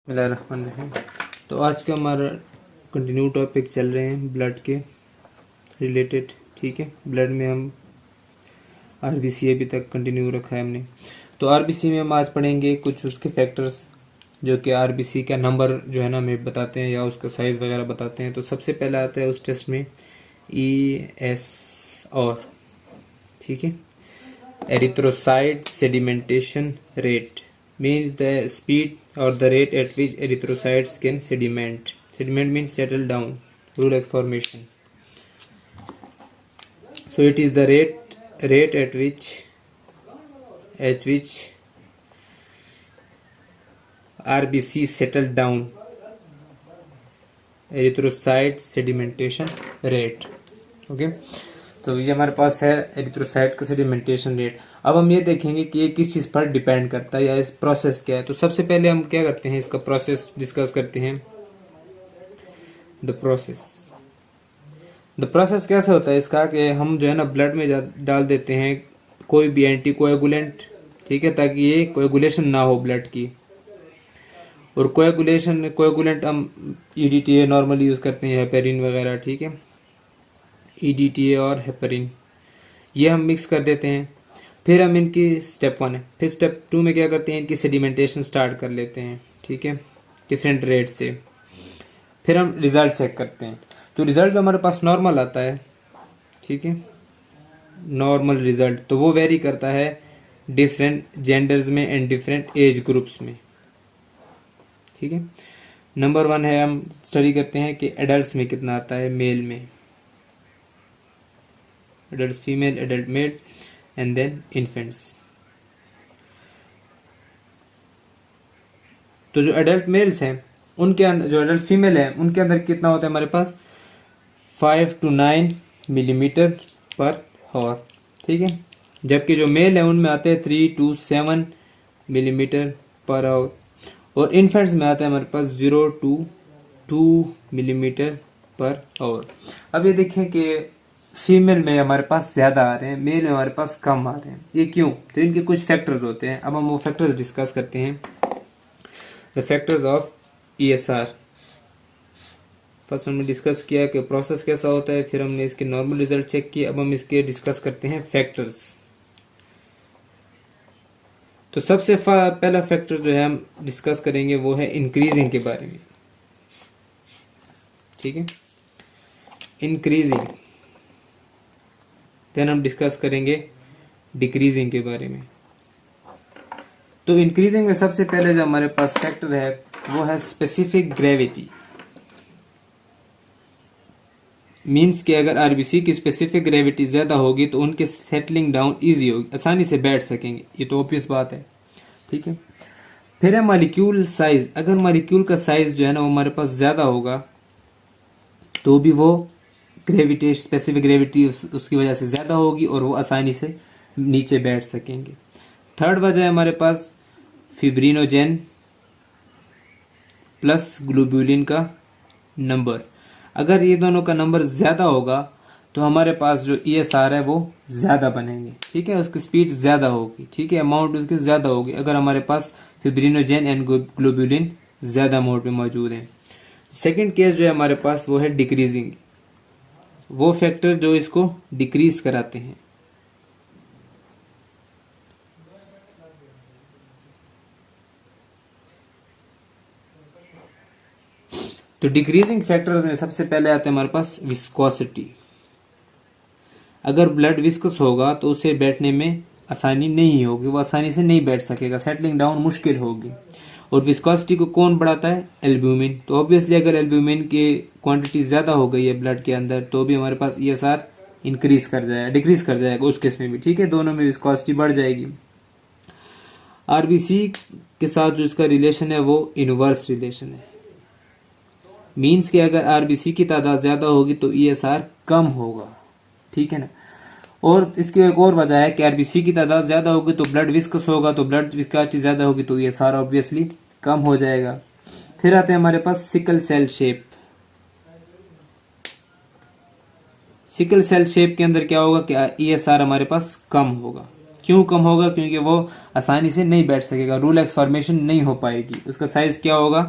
बिस्मिल्लाहिर्रहमानिर्रहीम। तो आज का हमारा कंटिन्यू टॉपिक चल रहे हैं ब्लड के रिलेटेड। ठीक है, ब्लड में हम आरबीसी अभी तक कंटिन्यू रखा है हमने। तो आरबीसी में हम आज पढ़ेंगे कुछ उसके फैक्टर्स जो कि आरबीसी का नंबर जो है ना हमें बताते हैं या उसका साइज वगैरह बताते हैं। तो सबसे पहला आता है उस टेस्ट में ESR। ठीक है, erythrocyte sedimentation rate means the speed or the rate at which erythrocytes can sediment. Sediment means settle down through like formation. So it is the rate at which RBC settle down. Erythrocyte sedimentation rate. Okay, तो ये हमारे पास है erythrocyte का sedimentation rate. अब हम ये देखेंगे कि ये किस चीज पर डिपेंड करता है या इस प्रोसेस क्या है। तो सबसे पहले हम क्या करते हैं, इसका प्रोसेस डिस्कस करते हैं। द प्रोसेस कैसे होता है इसका कि हम जो है ना ब्लड में डाल देते हैं कोई भी एंटी कोएगुलेंट। ठीक है, ताकि ये कोएगुलेशन ना हो ब्लड की। और कोएगुलेंट हम EDTA नॉर्मली यूज करते हैं, हेपेरिन वगैरह। ठीक है, EDTA और हेपेरिन ये हम मिक्स कर देते हैं। फिर हम इनकी स्टेप 1 है, फिर स्टेप 2 में क्या करते हैं, इनकी सेडिमेंटेशन स्टार्ट कर लेते हैं। ठीक है, डिफरेंट रेट से। फिर हम रिजल्ट चेक करते हैं। तो रिजल्ट हमारे पास नॉर्मल आता है। ठीक है, नॉर्मल रिजल्ट तो वो वेरी करता है डिफरेंट जेंडर्स में एंड डिफरेंट एज ग्रुप्स में। ठीक है, नंबर 1 है, हम स्टडी करते हैं कि एडल्ट में कितना आता है, मेल में, adult female, adult male and then infants. तो जो एडल्ट मेल्स हैं उनके अंदर, जो एडल्ट फीमेल है उनके अंदर कितना होता है हमारे पास 5 to 9 मिलीमीटर पर हॉर। ठीक है, जबकि जो मेल है उनमें आते हैं 3 to 7 मिलीमीटर पर आवर। और इन्फेंट्स में आता है हमारे पास 0 to 2 मिलीमीटर पर आवर। अब ये देखें कि फीमेल में हमारे पास ज्यादा आ रहे हैं, मेल में हमारे पास कम आ रहे हैं। ये क्यों? तो इनके कुछ फैक्टर्स होते हैं। अब हम वो फैक्टर्स डिस्कस करते हैं। The factors of ESR। First हमने डिस्कस किया कि प्रोसेस कैसा होता है, फिर हमने इसके नॉर्मल रिजल्ट चेक किए। अब हम इसके डिस्कस करते हैं फैक्टर्स। तो सबसे पहला फैक्टर जो है हम डिस्कस करेंगे वो है इंक्रीजिंग के बारे में। ठीक है, इंक्रीजिंग। देन हम डिस्कस करेंगे डिक्रीजिंग के बारे में। तो इंक्रीजिंग में सबसे पहले जो हमारे पास फैक्टर है वो है स्पेसिफिक ग्रेविटी। मीन्स कि अगर आरबीसी की स्पेसिफिक ग्रेविटी ज्यादा होगी तो उनके सेटलिंग डाउन इजी होगी, आसानी से बैठ सकेंगे। ये तो ऑब्वियस बात है। ठीक है, फिर है मॉलिक्यूल साइज। अगर मॉलिक्यूल का साइज जो है ना वो हमारे पास ज्यादा होगा तो भी वो ग्रेविटी, स्पेसिफिक ग्रेविटी उसकी वजह से ज्यादा होगी और वो आसानी से नीचे बैठ सकेंगे। थर्ड वजह है हमारे पास फिब्रिनोजेन प्लस ग्लोब्यूलिन का नंबर। अगर ये दोनों का नंबर ज्यादा होगा तो हमारे पास जो ESR है वो ज्यादा बनेंगे। ठीक है, उसकी स्पीड ज्यादा होगी। ठीक है, अमाउंट उसकी ज्यादा होगी अगर हमारे पास फिब्रिनोजेन एंड ग्लोब्यूलिन ज्यादा अमाउंट में मौजूद है। सेकंड केस जो है हमारे पास वो है डिक्रीजिंग। वो फैक्टर जो इसको डिक्रीज कराते हैं। तो डिक्रीजिंग फैक्टर्स में सबसे पहले आते हैं हमारे पास विस्कोसिटी। अगर ब्लड विस्कस होगा तो उसे बैठने में आसानी नहीं होगी, वो आसानी से नहीं बैठ सकेगा, सेटलिंग डाउन मुश्किल होगी। और विस्कोसिटी को कौन बढ़ाता है? एल्ब्यूमिन। तो ऑब्वियसली अगर एल्ब्यूमिन की क्वांटिटी ज्यादा हो गई है ब्लड के अंदर तो भी हमारे पास ESR इंक्रीज कर जाएगा, डिक्रीज कर जाएगा उस केस में भी। ठीक है, दोनों में विस्कोसिटी बढ़ जाएगी। आरबीसी के साथ जो इसका रिलेशन है वो इनवर्स रिलेशन है। मीन्स कि अगर आरबीसी की तादाद ज्यादा होगी तो ESR कम होगा। ठीक है ना। और इसकी एक और वजह है कि आरबीसी की तादाद ज्यादा होगी तो ब्लड विस्कस होगा, तो ब्लड विस्कोसिटी ज्यादा होगी तो ESR ऑब्वियसली कम हो जाएगा। फिर आते हैं हमारे पास sickle cell shape. Sickle cell shape के अंदर क्या होगा कि ESR हमारे पास कम होगा। क्यों कम होगा? क्योंकि वो आसानी से नहीं बैठ सकेगा, रूल एक्स फॉर्मेशन नहीं हो पाएगी, उसका साइज क्या होगा?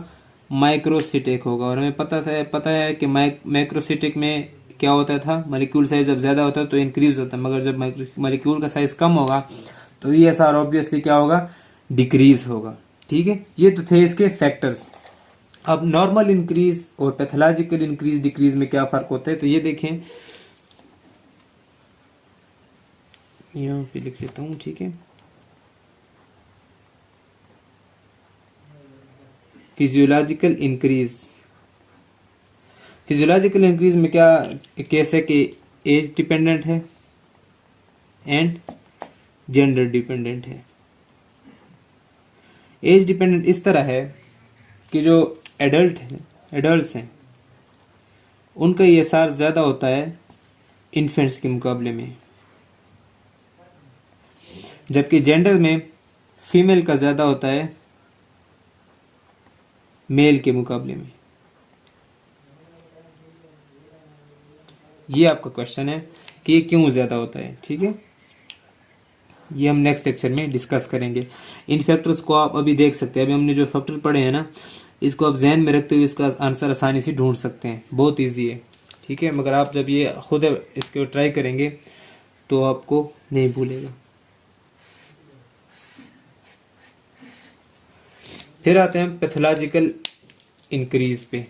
माइक्रोसिटिक होगा। और हमें पता है कि माइक्रोसिटिक में क्या होता था, मॉलिक्यूल साइज जब ज्यादा होता है तो इंक्रीज होता है, मगर जब मॉलिक्यूल का साइज कम होगा तो ईएसआर ऑब्वियसली क्या होगा? डिक्रीज होगा। ठीक है, ये तो थे इसके फैक्टर्स। अब नॉर्मल इंक्रीज और पैथोलॉजिकल इंक्रीज डिक्रीज में क्या फर्क होता है, तो ये देखें, यहां पे लिख लेता हूं। ठीक है, फिजियोलॉजिकल इंक्रीज, फिजियोलॉजिकल इंक्रीज में क्या केस है कि एज डिपेंडेंट है एंड जेंडर डिपेंडेंट है। एज डिपेंडेंट इस तरह है कि जो एडल्ट्स हैं उनका ईएसआर ज्यादा होता है इन्फेंट्स के मुकाबले में, जबकि जेंडर में फीमेल का ज्यादा होता है मेल के मुकाबले में। ये आपका क्वेश्चन है कि ये क्यों ज्यादा होता है। ठीक है, ये हम नेक्स्ट लेक्चर में डिस्कस करेंगे। इन फैक्टर्स को आप अभी देख सकते हैं, अभी हमने जो फैक्टर पढ़े हैं ना, इसको आप जहन में रखते हुए इसका आंसर आसानी से ढूंढ सकते हैं, बहुत इजी है। ठीक है, मगर आप जब ये खुद इसको ट्राई करेंगे तो आपको नहीं भूलेगा। फिर आते हैं पैथोलॉजिकल इंक्रीज पे,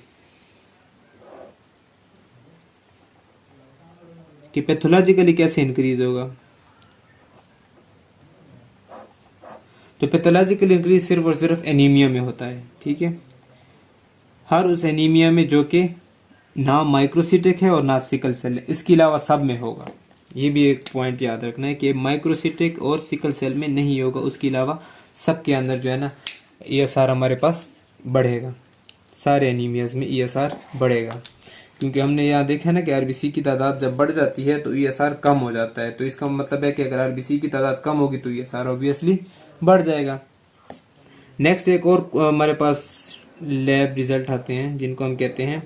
कि पैथोलॉजिकली कैसे इंक्रीज होगा। तो पैथोलॉजिकल इंक्रीज सिर्फ और सिर्फ एनीमिया में होता है। ठीक है, हर उस एनीमिया में जो कि ना माइक्रोसिटिक है और ना सिकल सेल है, इसके अलावा सब में होगा। ये भी एक पॉइंट याद रखना है कि माइक्रोसिटिक और सिकल सेल में नहीं होगा, उसके अलावा सबके अंदर जो है ना ईएसआर हमारे पास बढ़ेगा, सारे एनीमियाज में ईएसआर बढ़ेगा। क्योंकि हमने यहाँ देखा ना कि आरबीसी की तादाद जब बढ़ जाती है तो ईएसआर कम हो जाता है, तो इसका मतलब है कि अगर आरबीसी की तादाद कम होगी तो ईएसआर ऑब्वियसली बढ़ जाएगा। नेक्स्ट एक और हमारे पास लैब रिजल्ट आते हैं जिनको हम कहते हैं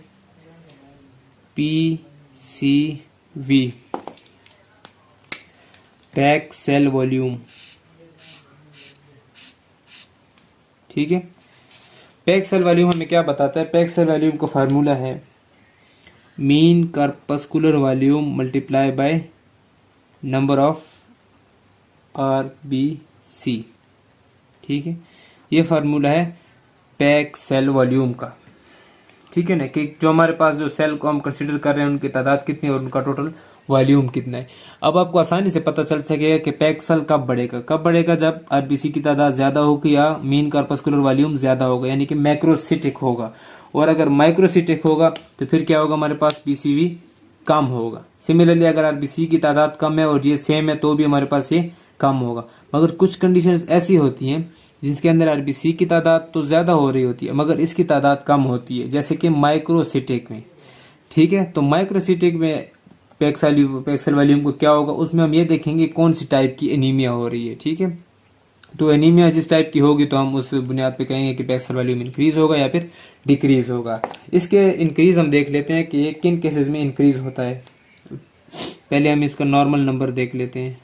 पीसीवी, पैक सेल वॉल्यूम। ठीक है, पैक सेल वॉल्यूम हमें क्या बताता है? पैक सेल वॉल्यूम का फार्मूला है mean corpuscular volume multiply by number of RBC. ठीक है, ये फार्मूला है पैक सेल वॉल्यूम का। ठीक है ना, कि जो हमारे पास जो सेल को हम कंसीडर कर रहे हैं उनकी तादाद कितनी है और उनका टोटल वॉल्यूम कितना है। अब आपको आसानी से पता चल सकेगा कि पैक सेल कब बढ़ेगा? जब आरबीसी की तादाद ज्यादा होगी या मीन कार्पस्कुलर वॉल्यूम ज्यादा होगा, यानी कि मैक्रोसिटिक होगा। और अगर माइक्रोसिटिक होगा तो फिर क्या होगा? हमारे पास पीसीवी कम होगा। सिमिलरली अगर आरबीसी की तादाद कम है और ये सेम है तो भी हमारे पास ये कम होगा। मगर कुछ कंडीशंस ऐसी होती हैं जिसके अंदर आरबीसी की तादाद तो ज्यादा हो रही होती है मगर इसकी तादाद कम होती है, जैसे कि माइक्रोसिटिक में। ठीक है, तो माइक्रोसिटिक में पैक्सल वॉल्यूम को क्या होगा, उसमें हम ये देखेंगे कौन सी टाइप की एनीमिया हो रही है। ठीक है, तो एनीमिया जिस टाइप की होगी तो हम उस बुनियाद पे कहेंगे कि पैक्सल वॉल्यूम इंक्रीज होगा या फिर डिक्रीज होगा। इसके इंक्रीज हम देख लेते हैं कि किन केसेस में इंक्रीज होता है। पहले हम इसका नॉर्मल नंबर देख लेते हैं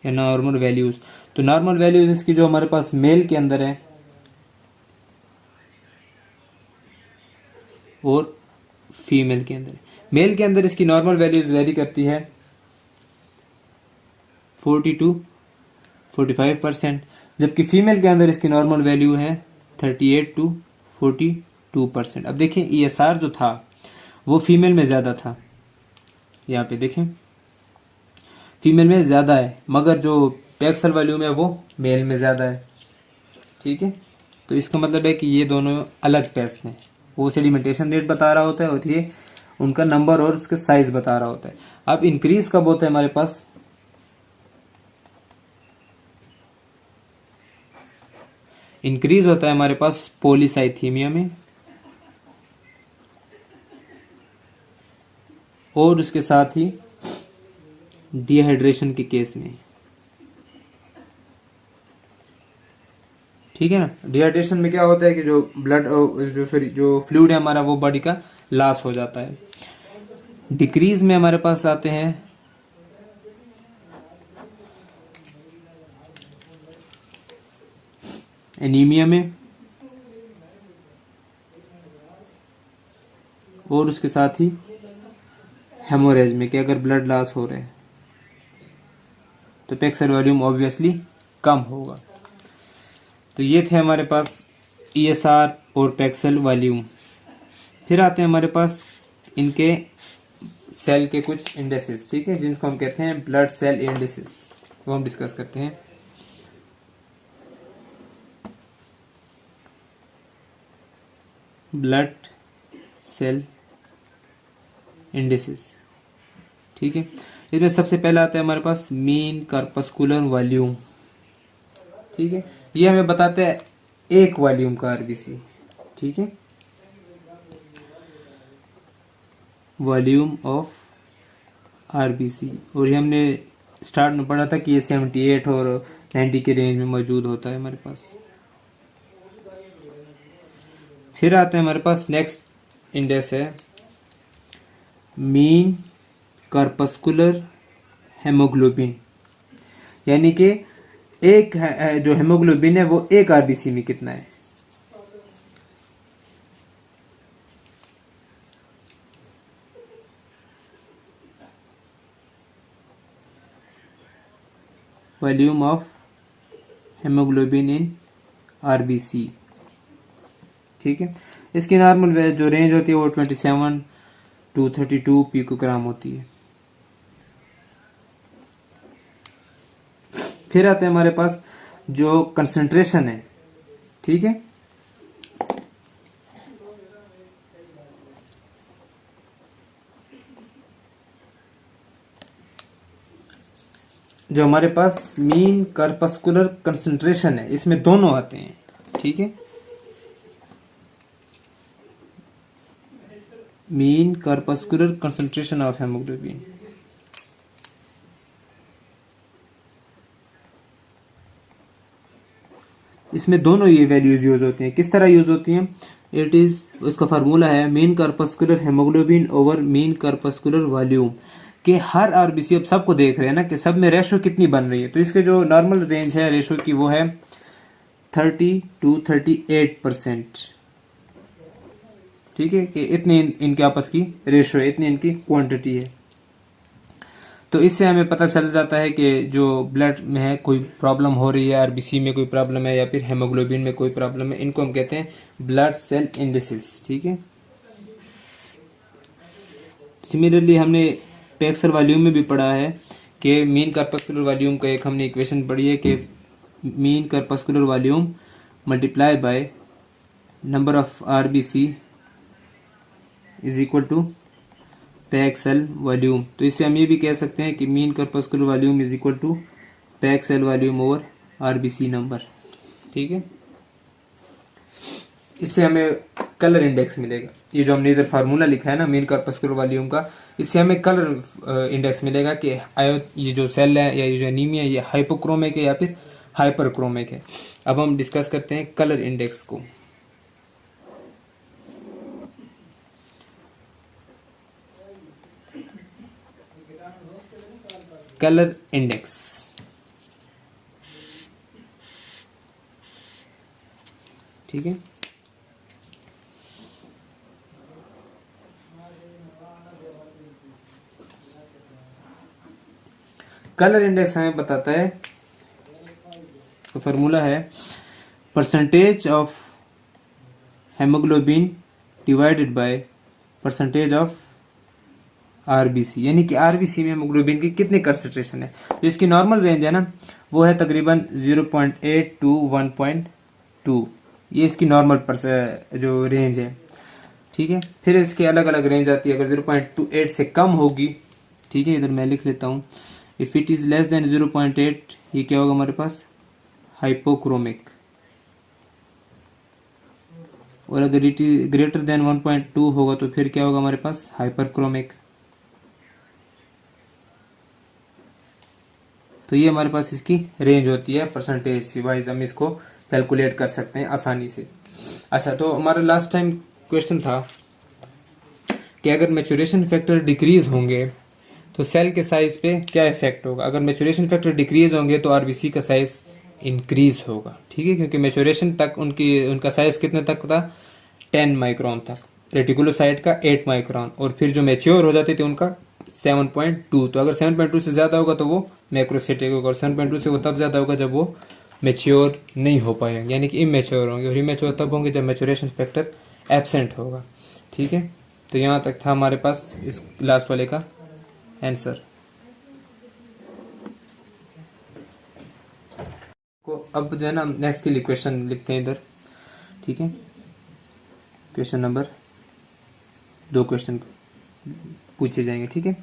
या नॉर्मल वैल्यूज। तो नॉर्मल वैल्यूज इसकी जो हमारे पास मेल के अंदर है और फीमेल के अंदर। मेल के अंदर इसकी नॉर्मल वैल्यूज वेरी करती है 40 to 45%, जबकि फीमेल के अंदर इसकी नॉर्मल वैल्यू है 38 to 42%। अब देखें ईएसआर जो था वो फीमेल में ज्यादा था, यहाँ पे देखें फीमेल में ज्यादा है, मगर जो पैक्सल वॉल्यूम है वो मेल में ज्यादा है। ठीक है, तो इसका मतलब है कि ये दोनों अलग टेस्ट हैं। वो सेडिमेंटेशन रेट बता रहा होता है और ये उनका नंबर और उसका साइज बता रहा होता है। अब इंक्रीज कब होता है हमारे पास? इंक्रीज होता है हमारे पास पॉलीसाइथीमिया में और उसके साथ ही डिहाइड्रेशन के केस में। ठीक है ना, डिहाइड्रेशन में क्या होता है कि जो ब्लड जो फ्लूइड है हमारा वो बॉडी का लॉस हो जाता है। डिक्रीज में हमारे पास आते हैं एनीमिया में और उसके साथ ही हेमोरेज में कि अगर ब्लड लॉस हो रहा है तो पैक्सल वॉल्यूम ऑब्वियसली कम होगा। तो ये थे हमारे पास ईएसआर और पैक्सल वॉल्यूम। फिर आते हैं हमारे पास इनके सेल के कुछ इंडेक्सेस, ठीक है, जिनको हम कहते हैं ब्लड सेल इंडेक्सेस, वो हम डिस्कस करते हैं। ब्लड सेल इंडेक्सेस, ठीक है। इसमें सबसे पहला आता है हमारे पास मीन कार्पस्कुलर वॉल्यूम, ठीक है। ये हमें बताता है एक वॉल्यूम का आरबीसी, ठीक है, वॉल्यूम ऑफ आरबीसी। और ये हमने स्टार्ट में पढ़ा था कि ये 78 और 90 के रेंज में मौजूद होता है हमारे पास। फिर आते हैं हमारे पास नेक्स्ट इंडेक्स है मीन कार्पस्कुलर हेमोग्लोबिन, यानी कि एक जो हेमोग्लोबिन है वो एक आरबीसी में कितना है। Volume of haemoglobin in RBC, ठीक है। इसकी नॉर्मल जो रेंज होती है वो 27 to 32 पिकोग्राम होती है। फिर आते हैं हमारे पास जो कंसंट्रेशन है, ठीक है, जो हमारे पास मीन कार्पस्कुलर कंसंट्रेशन है, इसमें दोनों आते हैं, ठीक है, mean corpuscular concentration of haemoglobin. इसमें दोनों ये वैल्यूज यूज होती हैं। किस तरह यूज होती हैं? इट इज, इसका फार्मूला है mean corpuscular haemoglobin over mean corpuscular volume, कि हर आरबीसी, अब सबको देख रहे हैं ना कि सब में रेशो कितनी बन रही है। तो इसके जो नॉर्मल रेंज है रेशो की वो है 30 to 38%, ठीक है, कि इतनी इनके आपस की रेशो है, इतनी इनकी क्वांटिटी है। तो इससे हमें पता चल जाता है कि जो ब्लड में है कोई प्रॉब्लम हो रही है, आरबीसी में कोई प्रॉब्लम है या फिर हेमोग्लोबिन में कोई प्रॉब्लम है, इनको हम कहते हैं ब्लड सेल इंडेक्सेस, ठीक है। सिमिलरली हमने पैक्सल वॉल्यूम में भी पढ़ा है कि मीन कार्पस्कुलर वॉल्यूम का एक हमने इक्वेशन पढ़ी है कि mean corpuscular volume multiply by number of RBC is equal to packed cell volume. तो इससे हम ये भी कह सकते हैं कि mean corpuscular volume is equal to packed cell volume over RBC number, ठीक है। इससे हमें कलर इंडेक्स मिलेगा। ये जो हमने इधर फार्मूला लिखा है ना मीन कार्पस्कुलर वॉल्यूम का, इससे हमें कलर इंडेक्स मिलेगा कि ये जो सेल है या ये जो एनीमिया ये हाइपोक्रोमिक है या फिर हाइपरक्रोमिक है। अब हम डिस्कस करते हैं कलर इंडेक्स को। कलर इंडेक्स, ठीक है। कलर इंडेक्स हमें बताता है, तो फॉर्मूला है percentage of haemoglobin divided by percentage of RBC, यानी कि आरबीसी में हेमोग्लोबिन की कितनी कंसंट्रेशन है। तो इसकी नॉर्मल रेंज है ना वो है तकरीबन 0.8 to 1.2, ये इसकी नॉर्मल जो रेंज है, ठीक है। फिर इसके अलग अलग रेंज आती है। अगर 0.28 से कम होगी, ठीक है, इधर मैं लिख लेता हूं, if it is less than 0.8 ये क्या होगा हमारे पास, हाइपोक्रोमिक। और अगर इट इज ग्रेटर देन 1.2 होगा तो फिर क्या होगा हमारे पास, हाइपरक्रोमिक। तो ये हमारे पास इसकी रेंज होती है, परसेंटेज वाइज हम इसको कैलकुलेट कर सकते हैं आसानी से। अच्छा, तो हमारा लास्ट टाइम क्वेश्चन था कि अगर मैच्योरेशन फैक्टर डिक्रीज होंगे तो सेल के साइज पे क्या इफेक्ट होगा। अगर मैच्योरेशन फैक्टर डिक्रीज होंगे तो आरबीसी का साइज इंक्रीज होगा, ठीक है, क्योंकि मैच्योरेशन तक उनका साइज कितने तक था, 10 माइक्रोन तक, रेटिकुलोसाइट का 8 माइक्रोन, और फिर जो मैच्योर हो जाते थे उनका 7.2। तो अगर 7.2 से ज़्यादा होगा तो वो मैक्रोसाइटिक होगा, और 7.2 से वो तब ज़्यादा होगा जब वो मैच्योर नहीं हो पाएंगे, यानी कि इमेच्योर होंगे, और इमेच्योर तब होंगे जब मैच्योरेशन फैक्टर एब्सेंट होगा, ठीक है। तो यहाँ तक था हमारे पास इस लास्ट वाले का आंसर को। अब जो है ना नेक्स्ट के लिए क्वेश्चन लिखते हैं इधर, ठीक है। क्वेश्चन नंबर 2 क्वेश्चन पूछे जाएंगे, ठीक है।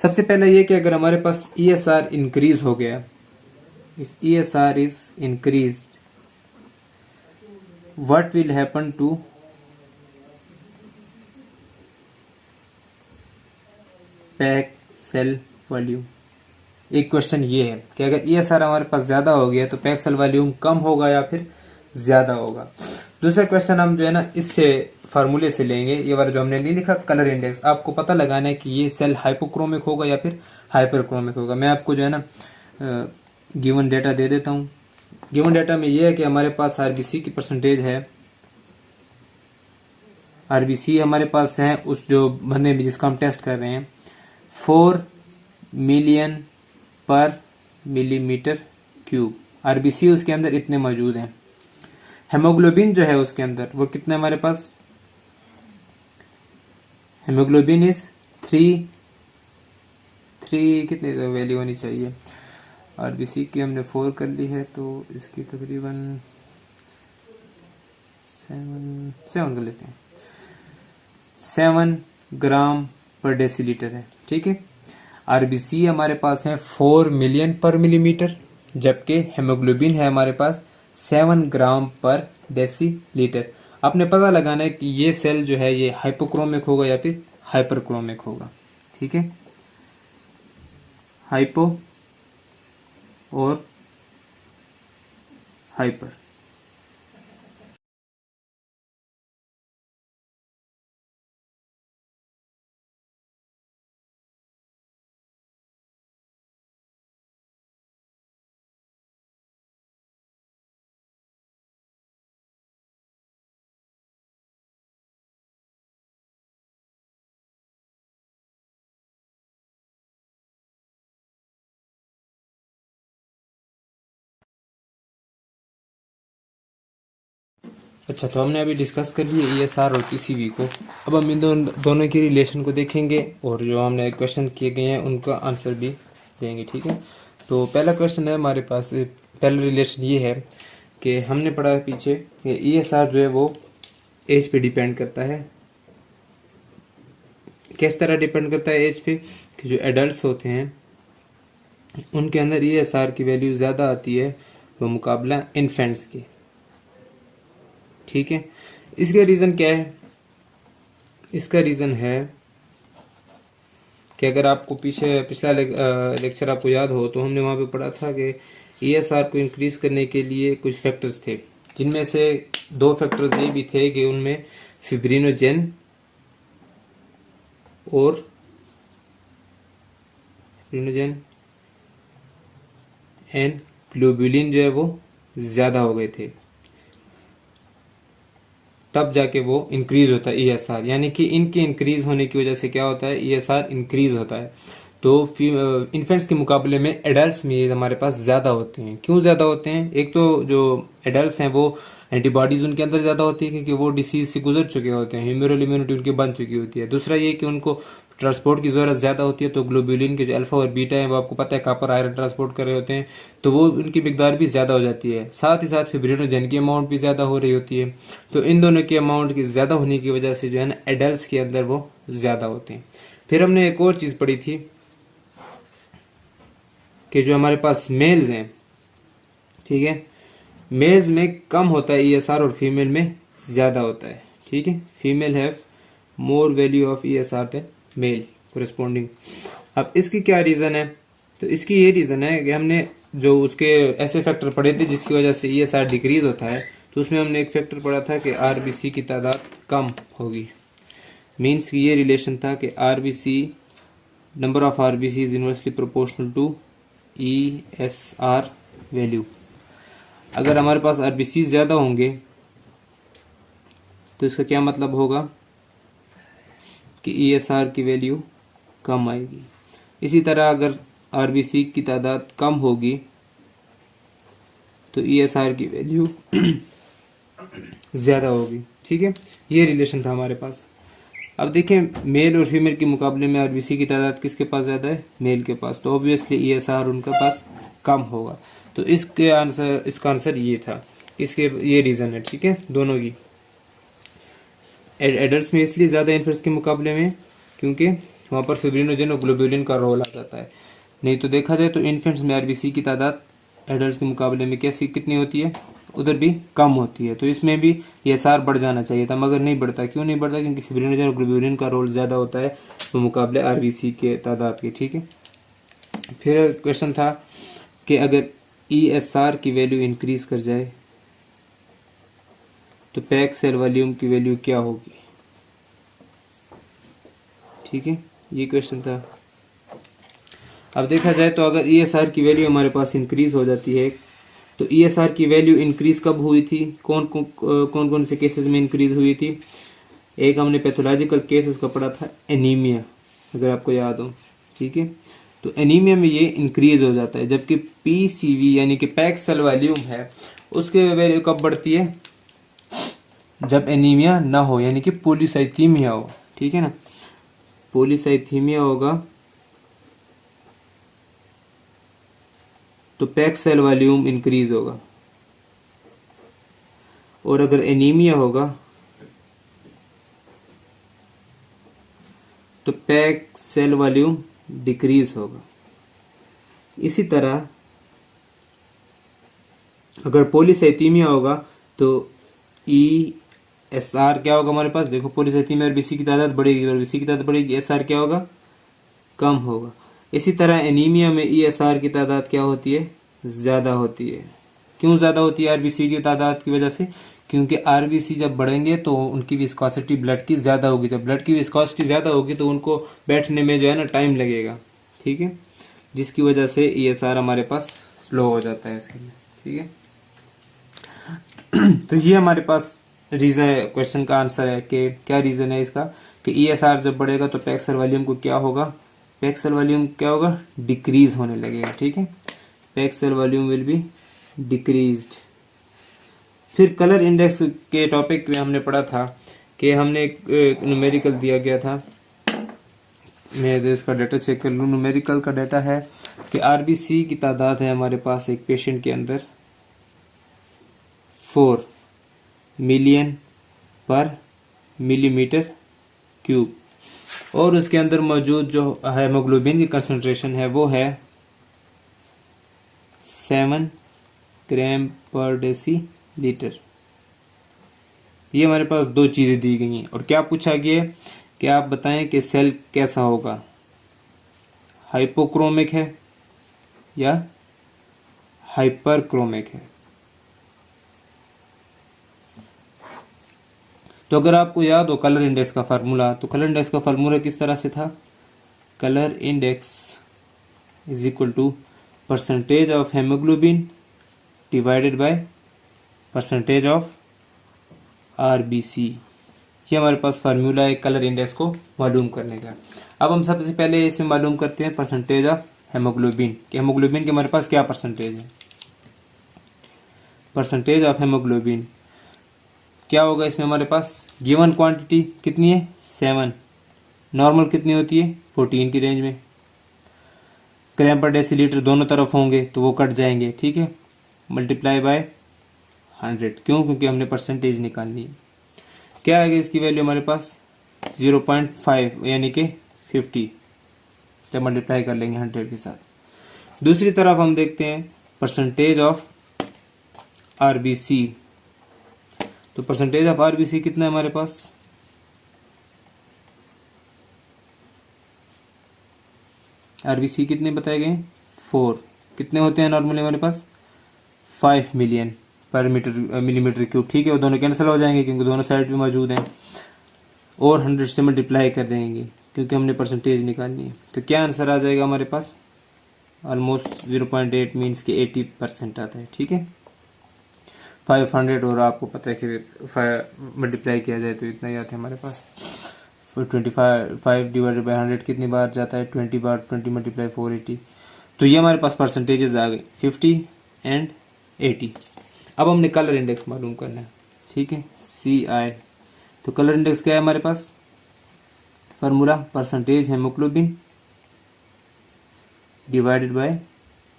सबसे पहला ये कि अगर हमारे पास ESR इंक्रीज हो गया, if ESR is increased, what will happen to pack cell volume. एक क्वेश्चन ये है कि अगर ESR हमारे पास ज्यादा हो गया तो पैक सेल वॉल्यूम कम होगा या फिर ज्यादा होगा। दूसरा क्वेश्चन हम जो है ना इससे फार्मूले से लेंगे, ये वाला जो हमने नहीं लिखा कलर इंडेक्स, आपको पता लगाना है कि ये सेल हाइपोक्रोमिक होगा या फिर हाइपरक्रोमिक होगा। मैं आपको जो है ना गिवन डेटा दे देता हूँ। गिवन डेटा में ये है कि हमारे पास आरबीसी की परसेंटेज है, आरबीसी हमारे पास है उस जो बंदे में जिसका हम टेस्ट कर रहे हैं 4 मिलियन पर मिलीमीटर क्यूब, आरबीसी उसके अंदर इतने मौजूद हैं। हेमोग्लोबिन जो है उसके अंदर वो कितने हमारे पास, हेमोग्लोबिन इज 3 कितने वैल्यू होनी चाहिए, आरबीसी की हमने 4 कर ली है तो इसकी तकरीबन 7 कर लेते हैं, 7 ग्राम पर डेसीलीटर है, ठीक है। आरबीसी हमारे पास है 4 मिलियन पर मिलीमीटर, जबकि हेमोग्लोबिन है हमारे पास 7 ग्राम पर डेसीलीटर। आपने पता लगाना है कि ये सेल जो है ये हाइपोक्रोमिक होगा या फिर हाइपरक्रोमिक होगा, ठीक है। हाइपो और हाइपर। अच्छा, तो हमने अभी डिस्कस कर लिया ESR और PCV को। अब हम इन दोनों की रिलेशन को देखेंगे और जो हमने क्वेश्चन किए गए हैं उनका आंसर भी देंगे, ठीक है। तो पहला क्वेश्चन है हमारे पास, पहला रिलेशन ये है कि हमने पढ़ा पीछे कि ESR जो है वो एज पे डिपेंड करता है। किस तरह डिपेंड करता है एज पे, कि जो एडल्ट होते हैं उनके अंदर ESR की वैल्यू ज़्यादा आती है वो मुकाबला इन्फेंट्स के, ठीक है। इसका रीज़न क्या है, इसका रीज़न है कि अगर आपको पिछला लेक्चर आपको याद हो तो हमने वहाँ पे पढ़ा था कि ESR को इंक्रीज करने के लिए कुछ फैक्टर्स थे, जिनमें से 2 फैक्टर्स ये भी थे कि उनमें फिब्रिनोजेन और एंड ग्लोबुलिन जो है वो ज़्यादा हो गए थे, तब जाके वो इंक्रीज होता है ESR। यानी कि इनके इंक्रीज होने की वजह से क्या होता है, ESR इंक्रीज होता है। तो इन्फेंट्स के मुकाबले में एडल्ट्स में हमारे पास ज्यादा होते हैं। क्यों ज्यादा होते हैं, एक तो जो एडल्ट्स हैं वो एंटीबॉडीज उनके अंदर ज्यादा होती है क्योंकि वो डिसीज से गुजर चुके होते हैं, ह्यूमरल इम्यूनिटी उनकी बन चुकी होती है। दूसरा ये कि उनको ट्रांसपोर्ट की जरूरत ज्यादा होती है, तो ग्लोबुलिन के जो अल्फा और बीटा है वो आपको पता है कॉपर आयरन ट्रांसपोर्ट कर रहे होते हैं, तो वो उनकी मिकदार भी ज्यादा हो जाती है। साथ ही साथ फिब्रिनोजेन की अमाउंट भी ज्यादा हो रही होती है। तो इन दोनों की अमाउंट की ज्यादा होने की वजह से जो है ना एडल्ट के अंदर वो ज्यादा होते हैं। फिर हमने एक और चीज पढ़ी थी कि जो हमारे पास मेल्स हैं, ठीक है, मेल्स में कम होता है ESR और फीमेल में ज्यादा होता है, ठीक है। Female have more value of ESR than male corresponding. अब इसकी क्या रीजन है, तो इसकी ये रीजन है कि हमने जो उसके ऐसे फैक्टर पढ़े थे जिसकी वजह से ESR डिक्रीज होता है, तो उसमें हमने एक फैक्टर पढ़ा था कि RBC की तादाद कम होगी। मीन्स ये रिलेशन था कि RBC number of RBC is inversely proportional to ESR value. अगर हमारे पास आरबीसी ज़्यादा होंगे तो इसका क्या मतलब होगा कि ईएसआर की वैल्यू कम आएगी। इसी तरह अगर आरबीसी की तादाद कम होगी तो ईएसआर की वैल्यू ज़्यादा होगी। ठीक है, ये रिलेशन था हमारे पास। अब देखें, मेल और फीमेल के मुकाबले में आरबीसी की तादाद किसके पास ज़्यादा है? मेल के पास, तो ऑब्वियसली ईएसआर उनके पास कम होगा। तो इसका आंसर ये था, इसके ये रीज़न है। ठीक है, दोनों की एडल्ट्स में इसलिए ज़्यादा इन्फेंट्स के मुकाबले में क्योंकि वहाँ पर फिब्रिनोजन और ग्लोब्यूलिन का रोल आ जाता है। नहीं तो देखा जाए तो इन्फेंट्स में आरबीसी की तादाद एडल्ट्स के मुकाबले में कितनी होती है? उधर भी कम होती है। तो इसमें भी ईएसआर बढ़ जाना चाहिए था, मगर नहीं बढ़ता। क्यों नहीं बढ़ता? क्योंकि फिब्रिनोजन और ग्लोब्यूलिन का रोल ज़्यादा होता है तो मुकाबले आरबीसी के तादाद के। ठीक है, फिर क्वेश्चन था कि अगर ईएसआर की वैल्यू इंक्रीज कर जाए तो पैक सेल वॉल्यूम की वैल्यू क्या होगी? ठीक है, ये क्वेश्चन था। अब देखा जाए तो अगर ईएसआर की वैल्यू हमारे पास इंक्रीज हो जाती है तो ईएसआर की वैल्यू इंक्रीज कब हुई थी? कौन कौन से केसेस में इंक्रीज हुई थी? एक हमने पैथोलॉजिकल केस उसका पढ़ा था, एनीमिया, अगर आपको याद हो। ठीक है, तो एनीमिया में ये इंक्रीज हो जाता है, जबकि पीसीवी यानी कि पैक सेल वॉल्यूम है उसके वैल्यू कब बढ़ती है? जब एनीमिया ना हो, यानी कि पॉलीसाइथीमिया हो। ठीक है ना, पॉलीसाइथीमिया होगा तो पैक सेल वॉल्यूम इंक्रीज होगा, और अगर एनीमिया होगा तो पैक सेल वॉल्यूम डिक्रीज होगा। इसी तरह अगर पॉलीसाइथीमिया होगा तो ईएसआर क्या होगा हमारे पास? देखो, पॉलीसाइथीमिया और बीसी की तादाद बढ़ेगी और बीसी की तादाद बढ़ेगी, एसआर क्या होगा? कम होगा। इसी तरह एनीमिया में ईएसआर की तादाद क्या होती है? ज्यादा होती है। क्यों ज्यादा होती है? आरबीसी की तादाद की वजह से, क्योंकि आरबीसी जब बढ़ेंगे तो उनकी विस्कोसिटी ब्लड की ज्यादा होगी। जब ब्लड की विस्कोसिटी ज्यादा होगी तो उनको बैठने में जो है ना टाइम लगेगा। ठीक है, जिसकी वजह से ईएसआर हमारे पास स्लो हो जाता है इसके लिए। ठीक है, तो ये हमारे पास रीजन है, क्वेश्चन का आंसर है कि क्या रीजन है इसका कि ईएसआर जब बढ़ेगा तो पैक सेल वॉल्यूम को क्या होगा? पैक सेल वॉल्यूम क्या होगा? डिक्रीज होने लगेगा। ठीक है, pack cell volume will be decreased. फिर कलर इंडेक्स के टॉपिक में हमने पढ़ा था कि हमने एक न्यूमेरिकल दिया गया था। मैं इसका डाटा चेक कर लूँ। न्यूमेरिकल का डाटा है कि आरबीसी की तादाद है हमारे पास एक पेशेंट के अंदर 4 मिलियन पर मिलीमीटर क्यूब, और उसके अंदर मौजूद जो हेमोग्लोबिन की कंसंट्रेशन है वो है 7 ग्राम पर डेसीलीटर। ये हमारे पास दो चीजें दी गई हैं और क्या पूछा गया कि आप बताएं कि सेल कैसा होगा, हाइपोक्रोमिक है या हाइपरक्रोमिक है। तो अगर आपको याद हो कलर इंडेक्स का फार्मूला, तो कलर इंडेक्स का फार्मूला किस तरह से था? Colour index is equal to percentage of haemoglobin divided by percentage of RBC. ये हमारे पास फार्मूला है कलर इंडेक्स को मालूम करने का। अब हम सबसे पहले इसमें मालूम करते हैं परसेंटेज ऑफ हेमोग्लोबिन कि हेमोग्लोबिन के हमारे पास क्या परसेंटेज है। परसेंटेज ऑफ हेमोग्लोबिन क्या होगा इसमें? हमारे पास गिवन क्वांटिटी कितनी है? 7। नॉर्मल कितनी होती है? 14 की रेंज में। ग्राम पर डेसीलीटर दोनों तरफ होंगे तो वो कट जाएंगे। ठीक है, मल्टीप्लाई बाय 100। क्यों? क्योंकि हमने परसेंटेज निकालनी है। क्या आएगा इसकी वैल्यू हमारे पास? 0.5 यानी कि 50 जब मल्टीप्लाई कर लेंगे 100 के साथ। दूसरी तरफ हम देखते हैं परसेंटेज ऑफ आरबीसी। तो परसेंटेज ऑफ आरबीसी कितना है हमारे पास? आरबीसी कितने बताए गए? 4। कितने होते हैं नॉर्मली हमारे पास? 5 मिलियन पर मिलीमीटर क्यूब। ठीक है, वो दोनों कैंसिल हो जाएंगे क्योंकि दोनों साइड भी मौजूद हैं, और 100 से मल्टीप्लाई कर देंगे क्योंकि हमने परसेंटेज निकालनी है। तो क्या आंसर आ जाएगा हमारे पास? ऑलमोस्ट 0.8 मीन्स के 80% आता है। ठीक है, 500 और आपको पता है कि मल्टीप्लाई किया जाए तो इतना ही आता है हमारे पास। 25 डिवाइडेड बाई 100 कितनी बार जाता है, 20 बार। 20 मल्टीप्लाई 480। तो ये हमारे पास परसेंटेजेस आ गए 50 एंड 80। अब हमने कलर इंडेक्स मालूम करना है, ठीक है, CI। तो कलर इंडेक्स क्या है हमारे पास, formula percentage haemoglobin divided by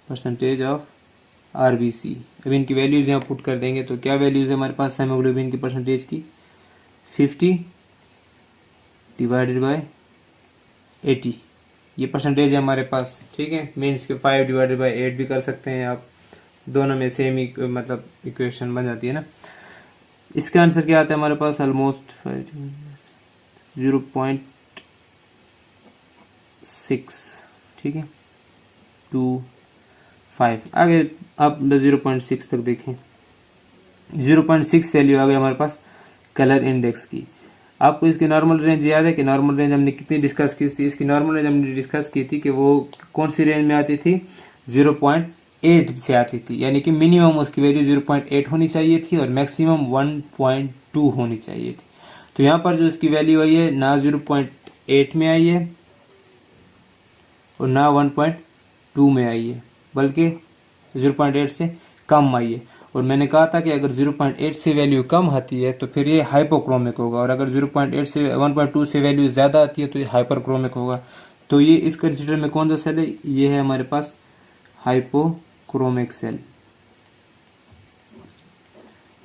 percentage of RBC। अब इनकी वैल्यूज यहाँ पुट कर देंगे तो क्या वैल्यूज है हमारे पास हेमोग्लोबिन की परसेंटेज की, 50 डिवाइडेड बाय 80, ये परसेंटेज है हमारे पास, ठीक है। मीन्स के 5 डिवाइडेड बाय 8 भी कर सकते हैं आप, दोनों में सेम ही मतलब इक्वेशन बन जाती है ना। इसका आंसर क्या आता है हमारे पास, ऑलमोस्ट 0.6, ठीक है, 25। आगे आप 0.6 तक देखें, 0.6 वैल्यू आ गई हमारे पास कलर इंडेक्स की। आपको इसकी नॉर्मल रेंज याद है कि नॉर्मल रेंज हमने कितनी डिस्कस की थी, इसकी नॉर्मल रेंज हमने डिस्कस की थी कि वो कौन सी रेंज में आती थी, 0.8 से आती थी, यानी कि मिनिमम उसकी वैल्यू 0.8 होनी चाहिए थी और मैक्सिमम 1.2 होनी चाहिए थी। तो यहाँ पर जो इसकी वैल्यू आई है ना 0.8 में आई है और ना 1.2 में आई है, बल्कि 0.8 से कम आई है। और मैंने कहा था कि अगर 0.8 से वैल्यू कम आती है तो फिर ये हाइपोक्रोमिक होगा, और अगर 0.8 से 1.2 से वैल्यू ज्यादा आती है तो ये हाइपरक्रोमिक होगा। तो ये इस कंसीडर में कौन सा सेल है, ये है हमारे पास हाइपोक्रोमिक सेल।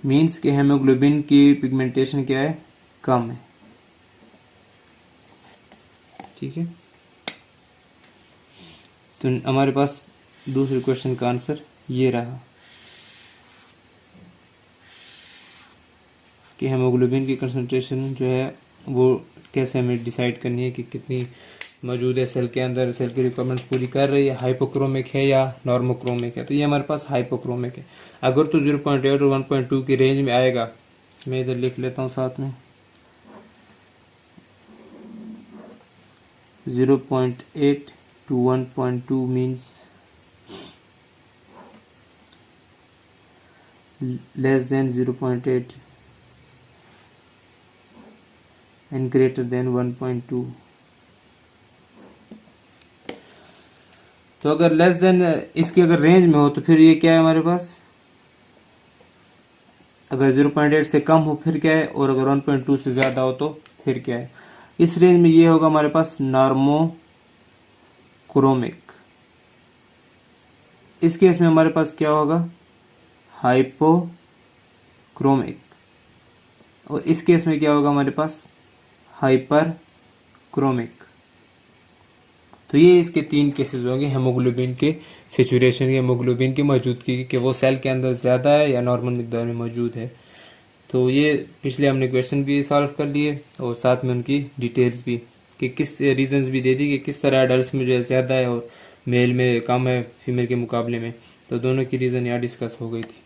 मीन्स के हेमोग्लोबिन की पिगमेंटेशन क्या है, कम है, ठीक है। तो हमारे पास दूसरे क्वेश्चन का आंसर ये रहा कि हेमोग्लोबिन की कंसंट्रेशन जो है वो कैसे हमें डिसाइड करनी है कि कितनी मौजूद है सेल के अंदर, सेल की रिक्वायरमेंट्स पूरी कर रही है, हाइपोक्रोमिक है या नॉर्मोक्रोमिक है। तो ये हमारे पास हाइपोक्रोमिक है। अगर तो 0.8 और 1.2 की रेंज में आएगा, मैं इधर लिख लेता हूँ साथ में, 0.8 to 1.2 means less than 0.8 and greater than 1.2। तो अगर लेस देन इसकी अगर रेंज में हो तो फिर ये क्या है हमारे पास, अगर 0.8 से कम हो फिर क्या है, और अगर 1.2 से ज्यादा हो तो फिर क्या है। इस रेंज में ये होगा हमारे पास नॉर्मोक्रोमिक। इस केस में हमारे पास क्या होगा, हाइपोक्रोमिक। और इस केस में क्या होगा हमारे पास, हाइपरक्रोमिक। तो ये इसके 3 केसेस होंगे हेमोग्लोबिन के सिचुएशन, हेमोग्लोबिन की मौजूदगी कि वो सेल के अंदर ज्यादा है या नॉर्मल मिकदार में मौजूद है। तो ये पिछले हमने क्वेश्चन भी सॉल्व कर लिए और साथ में उनकी डिटेल्स भी कि किस रीजंस भी दे दी कि किस तरह अडल्ट में जो है ज्यादा है और मेल में कम है फीमेल के मुकाबले में। तो दोनों की रीजन यहाँ डिस्कस हो गई थी।